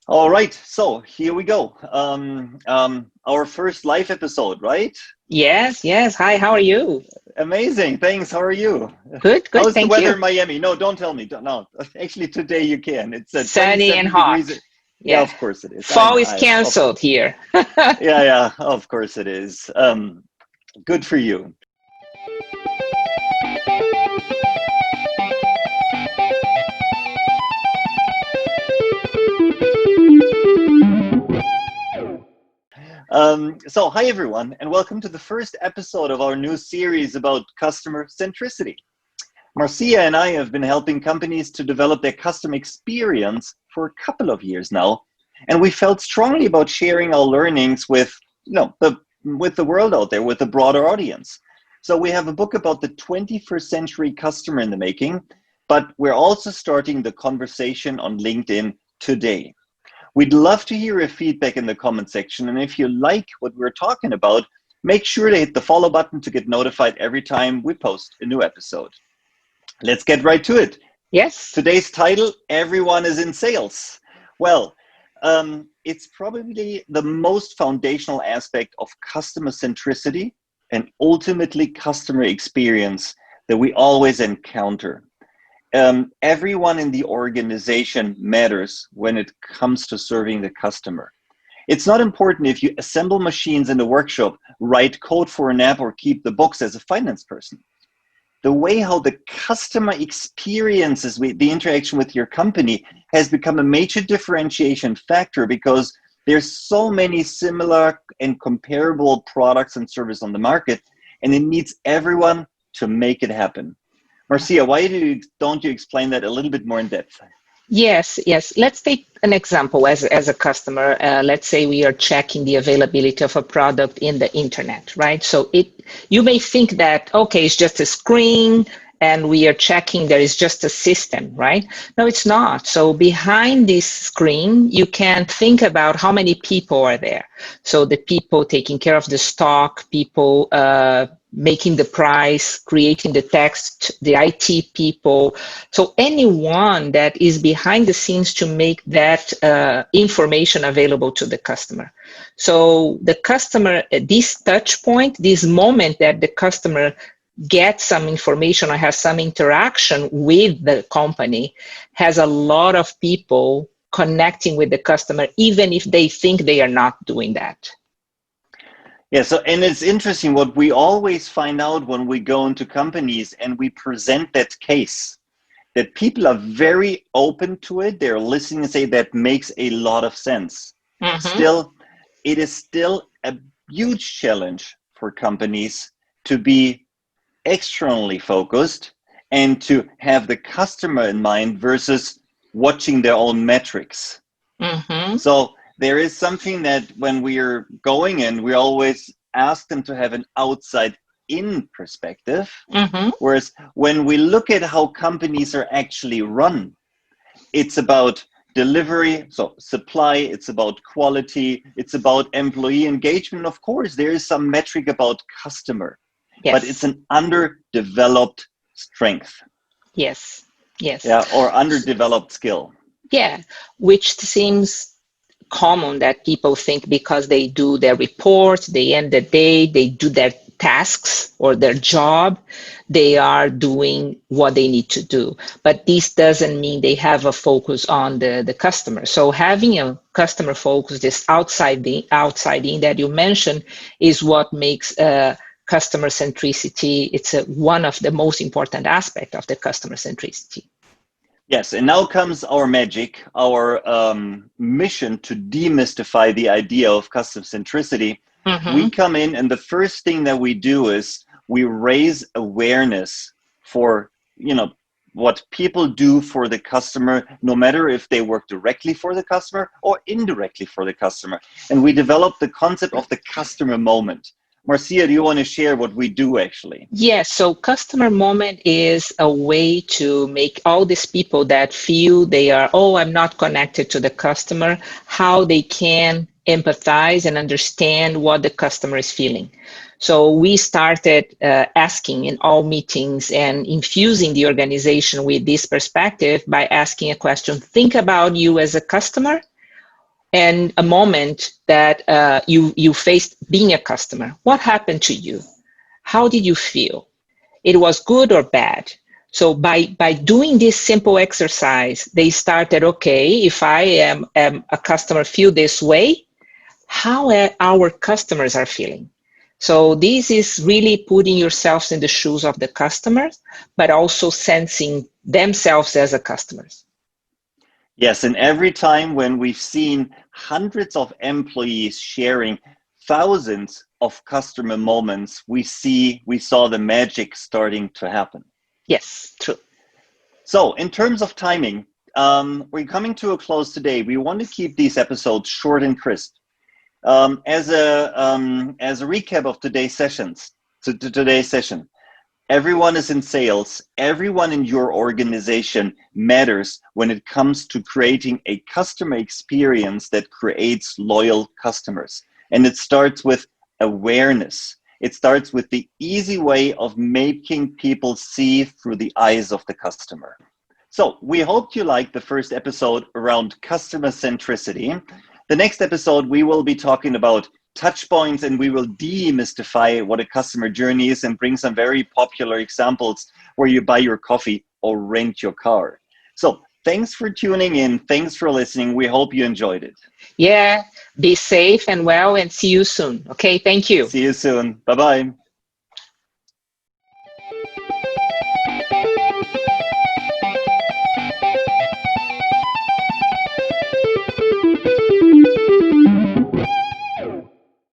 All right, so here we go. Our first live episode, right? Yes, yes. Hi, how are you? Amazing, thanks. How are you? Good, good. How's the Thank weather you. in Miami? No, don't tell me. No, actually, today you can. It's Sunny and 27 hot. degrees. Yeah, Yeah. of course it is. I Fall know. is canceled here. Yeah, of course it is. Good for you. So, hi everyone, and welcome to the first episode of our new series about customer centricity. Marcia and I have been helping companies to develop their customer experience for a couple of years now, and we felt strongly about sharing our learnings with, with the world out there, with a broader audience. So we have a book about the 21st century customer in the making, but we're also starting the conversation on LinkedIn today. We'd love to hear your feedback in the comment section, and if you like what we're talking about, make sure to hit the follow button to get notified every time we post a new episode. Let's get right to it. Yes. Today's title, Everyone is in Sales. Well, it's probably the most foundational aspect of customer centricity and ultimately customer experience that we always encounter. Everyone in the organization matters when it comes to serving the customer. It's not important if you assemble machines in the workshop, write code for an app, or keep the books as a finance person. The way how the customer experiences the interaction with your company has become a major differentiation factor because there's so many similar and comparable products and services on the market, and it needs everyone to make it happen. Marcia, why don't you explain that a little bit more in depth? Yes, yes. Let's take an example as a customer. Let's say we are checking the availability of a product in the internet, right? So you may think that, okay, it's just a screen and we are checking there is just a system, right? No, it's not. So behind this screen, you can think about how many people are there. So the people taking care of the stock, people making the price, creating the text, the IT people. So anyone that is behind the scenes to make that information available to the customer. So the customer, this touch point, this moment that the customer gets some information or has some interaction with the company, has a lot of people connecting with the customer, even if they think they are not doing that. Yeah, so and it's interesting what we always find out when we go into companies and we present that case, that people are very open to it. They're listening and say that makes a lot of sense. Mm-hmm. Still, it is still a huge challenge for companies to be externally focused and to have the customer in mind versus watching their own metrics. Mm-hmm. So there is something that when we are going in, we always ask them to have an outside-in perspective. Mm-hmm. Whereas when we look at how companies are actually run, it's about delivery, so supply, it's about quality, it's about employee engagement. Of course, there is some metric about customer, Yes. but it's an underdeveloped strength. Yes, yes. Yeah, or underdeveloped skill. Yeah, which seems common that people think because they do their reports, they end the day, they do their tasks or their job, they are doing what they need to do. But this doesn't mean they have a focus on the customer. So having a customer focus, this outside in that you mentioned, is what makes customer centricity. It's one of the most important aspects of the customer centricity. Yes, and now comes our magic, our mission to demystify the idea of customer centricity. Mm-hmm. We come in and the first thing that we do is we raise awareness for, what people do for the customer, no matter if they work directly for the customer or indirectly for the customer. And we develop the concept of the customer moment. Marcia, do you want to share what we do actually? Yes, so customer moment is a way to make all these people that feel they are, I'm not connected to the customer, how they can empathize and understand what the customer is feeling. So we started asking in all meetings and infusing the organization with this perspective by asking a question. Think about you as a customer. and a moment that you faced being a customer. What happened to you? How did you feel? It was good or bad? So by doing this simple exercise, they started, okay, if I am a customer feel this way, how our customers are feeling. So this is really putting yourselves in the shoes of the customers, but also sensing themselves as a customers. Yes, and every time when we've seen hundreds of employees sharing thousands of customer moments, we saw the magic starting to happen. Yes, true. So in terms of timing, we're coming to a close today. We want to keep these episodes short and crisp. As a recap of today's session, everyone is in sales. Everyone in your organization matters when it comes to creating a customer experience that creates loyal customers. And it starts with awareness. It starts with the easy way of making people see through the eyes of the customer. So we hope you liked the first episode around customer centricity. The next episode, we will be talking about touch points, and we will demystify what a customer journey is and bring some very popular examples where you buy your coffee or rent your car. So thanks for tuning in. Thanks for listening. We hope you enjoyed it. Yeah, be safe and well, and see you soon. Okay, thank you. See you soon. Bye-bye.